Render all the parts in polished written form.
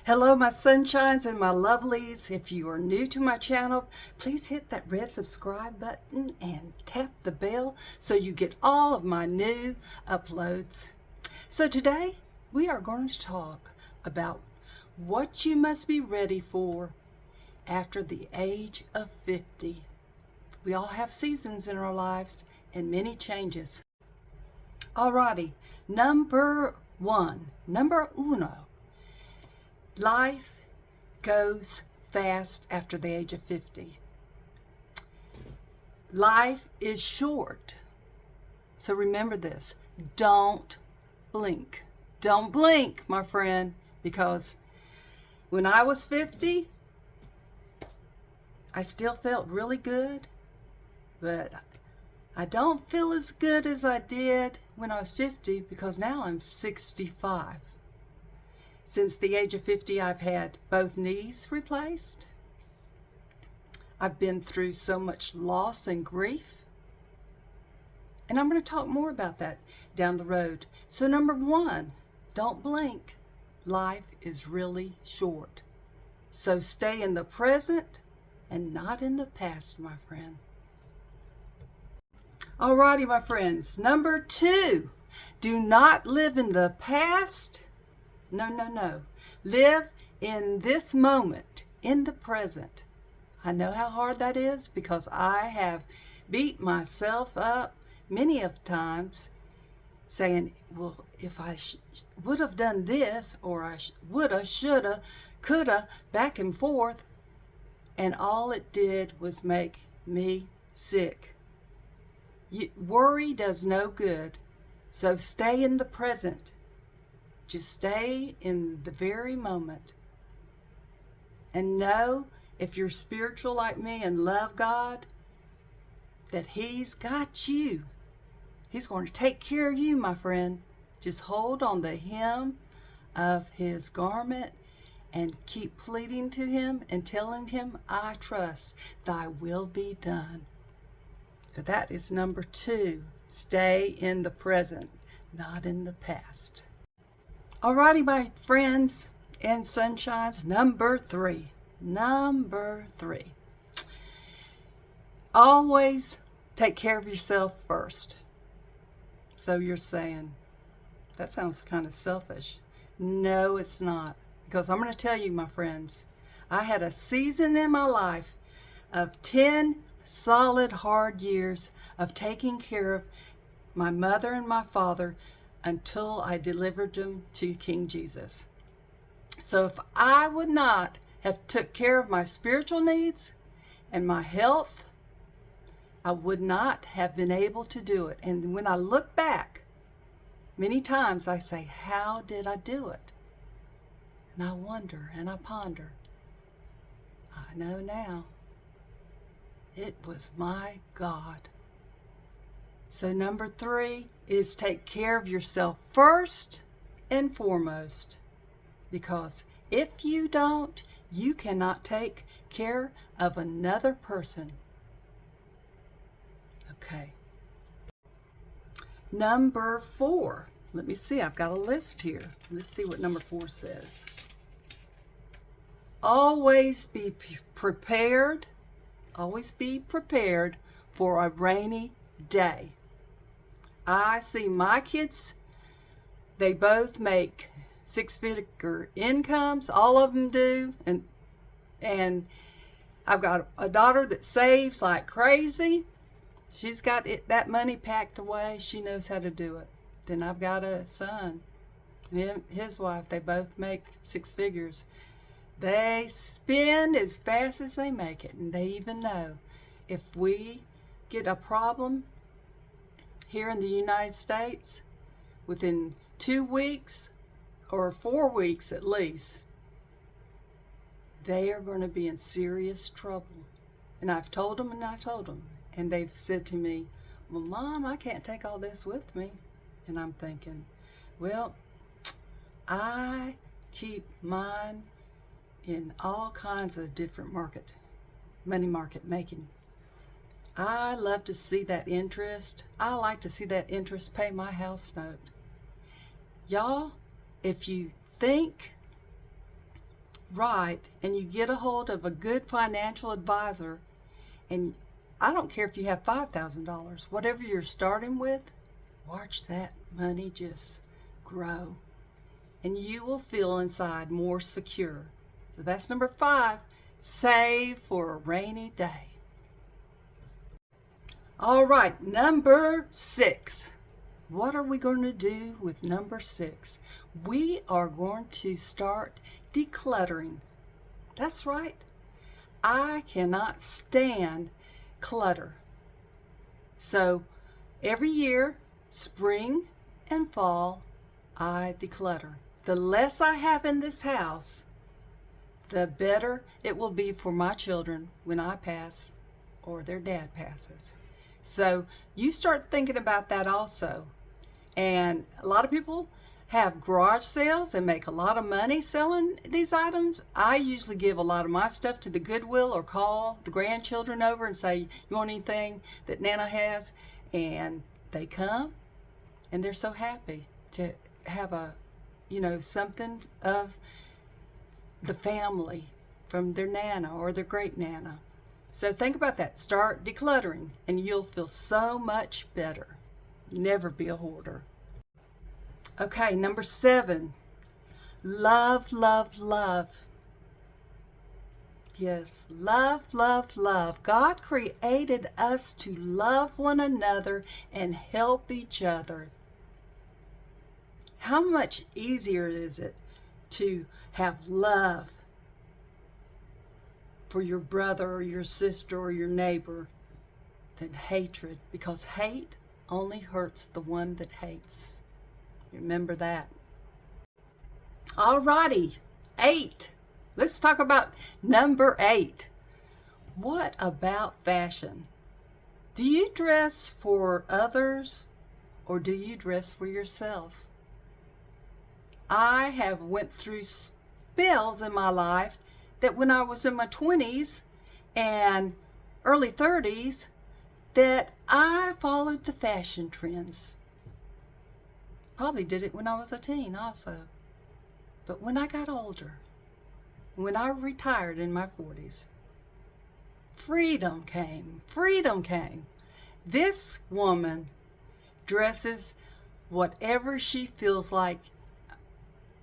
Hello, my sunshines and my lovelies. If you are new to my channel, please hit that red subscribe button and tap the bell so you get all of my new uploads. So today we are going to talk about what you must be ready for after the age of 50. We all have seasons in our lives and many changes. Alrighty, number uno. Life goes fast after the age of 50. Life is short. So remember this. Don't blink. Don't blink, my friend, because when I was 50, I still felt really good, but I don't feel as good as I did when I was 50 because now I'm 65. Since the age of 50, I've had both knees replaced. I've been through so much loss and grief. And I'm going to talk more about that down the road. So number one, don't blink. Life is really short. So stay in the present and not in the past, my friend. Alrighty, my friends. Number two, do not live in the past. No. Live in this moment, in the present. I know how hard that is because I have beat myself up many of times saying, well, if I would have done this, or I woulda, shoulda, coulda, back and forth, and all it did was make me sick. Worry does no good, so stay in the present. Just stay in the very moment. And know, if you're spiritual like me and love God, that He's got you. He's going to take care of you, my friend. Just hold on the hem of His garment and keep pleading to Him and telling Him, I trust, thy will be done. So that is number two. Stay in the present, not in the past. Alrighty, my friends and sunshines, number three. Always take care of yourself first. So you're saying, that sounds kind of selfish. No, it's not. Because I'm going to tell you, my friends, I had a season in my life of 10 solid hard years of taking care of my mother and my father until I delivered them to King Jesus. So if I would not have took care of my spiritual needs and my health, I would not have been able to do it. And when I look back, many times I say, how did I do it? And I wonder and I ponder. I know now. It was my God. So number three is take care of yourself first and foremost. Because if you don't, you cannot take care of another person. Okay. Number four. Let me see. I've got a list here. Let's see what number 4 says. Always be prepared. Always be prepared for a rainy day. I see my kids, they both make 6-figure incomes. All of them do. And I've got a daughter that saves like crazy. She's got that money packed away. She knows how to do it. Then I've got a son and his wife. They both make 6 figures. They spend as fast as they make it. And they even know if we get a problem here in the United States, within 2 weeks or 4 weeks at least, they are going to be in serious trouble. And I've told them and I told them. And they've said to me, well, Mom, I can't take all this with me. And I'm thinking, well, I keep mine in all kinds of different money market making. I love to see that interest. I like to see that interest pay my house note. Y'all, if you think right and you get a hold of a good financial advisor, and I don't care if you have $5,000, whatever you're starting with, watch that money just grow. And you will feel inside more secure. So that's number 5. Save for a rainy day. All right, number 6. What are we going to do with number 6? We are going to start decluttering. That's right. I cannot stand clutter. So every year, spring and fall, I declutter. The less I have in this house, the better it will be for my children when I pass or their dad passes. So you start thinking about that also. And a lot of people have garage sales and make a lot of money selling these items. I usually give a lot of my stuff to the Goodwill or call the grandchildren over and say, you want anything that Nana has? And they come and they're so happy to have something of the family from their Nana or their great Nana. So think about that. Start decluttering and you'll feel so much better. Never be a hoarder. Okay, number 7. Love, love, love. Yes, love, love, love. God created us to love one another and help each other. How much easier is it to have love for your brother or your sister or your neighbor than hatred? Because hate only hurts the one that hates. Remember that. Alrighty, 8. Let's talk about number 8. What about fashion? Do you dress for others or do you dress for yourself? I have went through spells in my life that when I was in my 20s and early 30s that I followed the fashion trends. Probably did it when I was a teen also. But when I got older, when I retired in my 40s, freedom came. Freedom came. This woman dresses whatever she feels like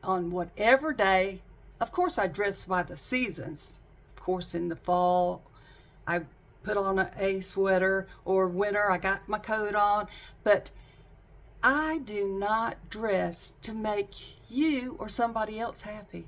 on whatever day. Of course, I dress by the seasons. Of course, in the fall, I put on a sweater, or winter, I got my coat on. But I do not dress to make you or somebody else happy.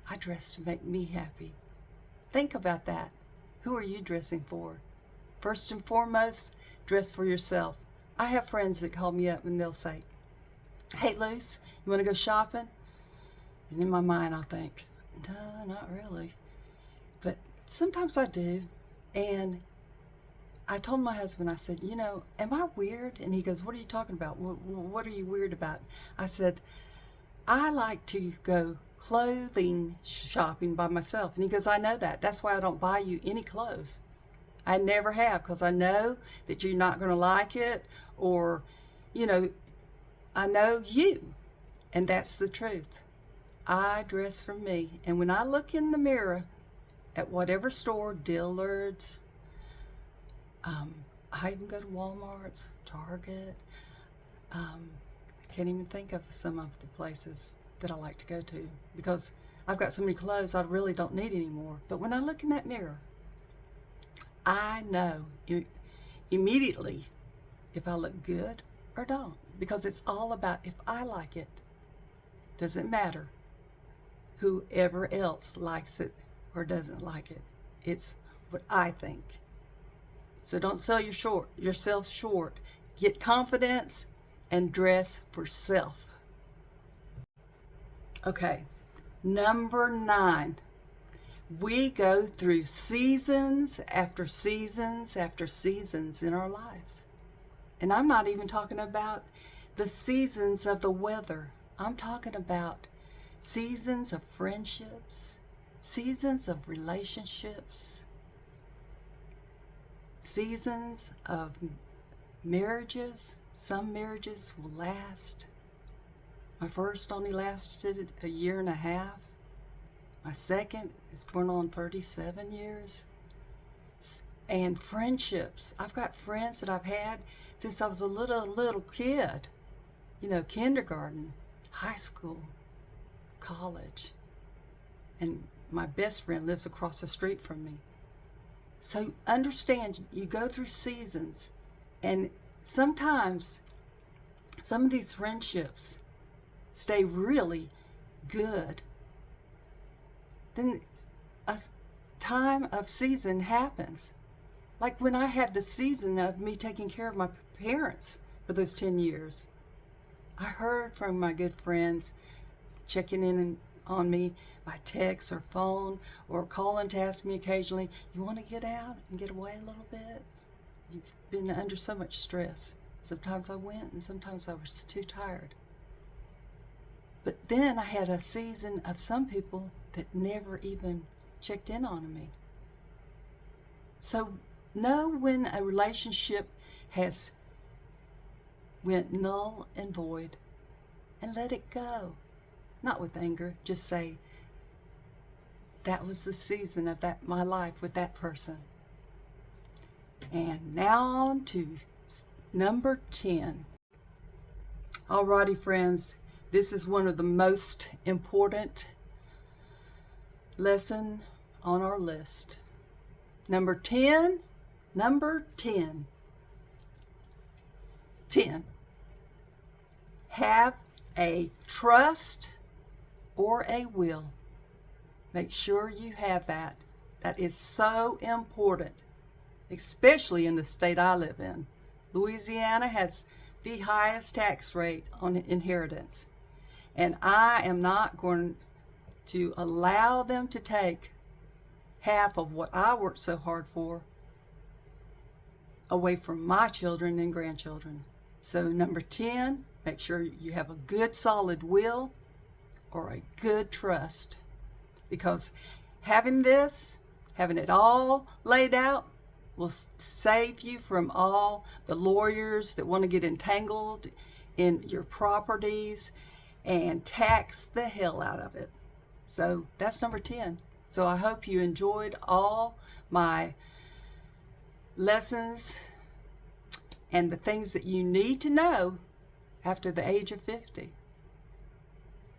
I dress to make me happy. Think about that. Who are you dressing for? First and foremost, dress for yourself. I have friends that call me up and they'll say, hey, Luce, you want to go shopping? And in my mind, I'll think, no, not really. But sometimes I do. And I told my husband, I said, am I weird? And he goes, what are you talking about? What are you weird about? I said, I like to go clothing shopping by myself. And he goes, I know that. That's why I don't buy you any clothes. I never have, because I know that you're not going to like it, or, I know you. And that's the truth. I dress for me. And when I look in the mirror at whatever store, Dillard's, I even go to Walmart's, Target. I can't even think of some of the places that I like to go to because I've got so many clothes I really don't need anymore. But when I look in that mirror, I know immediately if I look good or don't, because it's all about if I like it. Doesn't matter whoever else likes it or doesn't like it. It's what I think. So don't sell yourself short. Get confidence and dress for self. Okay, number 9. We go through seasons after seasons after seasons in our lives. And I'm not even talking about the seasons of the weather. I'm talking about seasons of friendships, seasons of relationships, seasons of marriages. Some marriages will last. My first only lasted a year and a half. My second is going on 37 years. And friendships. I've got friends that I've had since I was a little kid. You know, kindergarten, high school, college. And my best friend lives across the street from me. So understand, you go through seasons, and sometimes some of these friendships stay really good. Then a time of season happens. Like when I had the season of me taking care of my parents for those 10 years. I heard from my good friends checking in on me by text or phone or calling to ask me occasionally, you want to get out and get away a little bit? You've been under so much stress. Sometimes I went and sometimes I was too tired. But then I had a season of some people that never even checked in on me. So know when a relationship has went null and void and let it go. Not with anger, just say, that was the season of my life with that person. And now on to number 10. Alrighty, friends, this is one of the most important lesson on our list. Number 10. 10. Have a trust or a will. Make sure you have that. That is so important, especially in the state I live in. Louisiana has the highest tax rate on inheritance. And I am not going to allow them to take half of what I worked so hard for away from my children and grandchildren. So number 10, make sure you have a good solid will or a good trust, because having it all laid out will save you from all the lawyers that want to get entangled in your properties and tax the hell out of it. So that's number 10. So I hope you enjoyed all my lessons and the things that you need to know after the age of 50.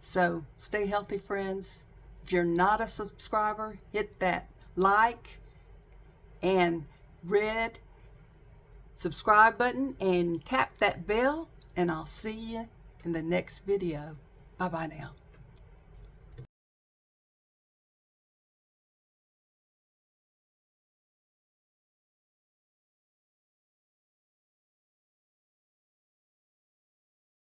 So stay healthy, friends. If you're not a subscriber, hit that like and red subscribe button and tap that bell, and I'll see you in the next video. Bye-bye now.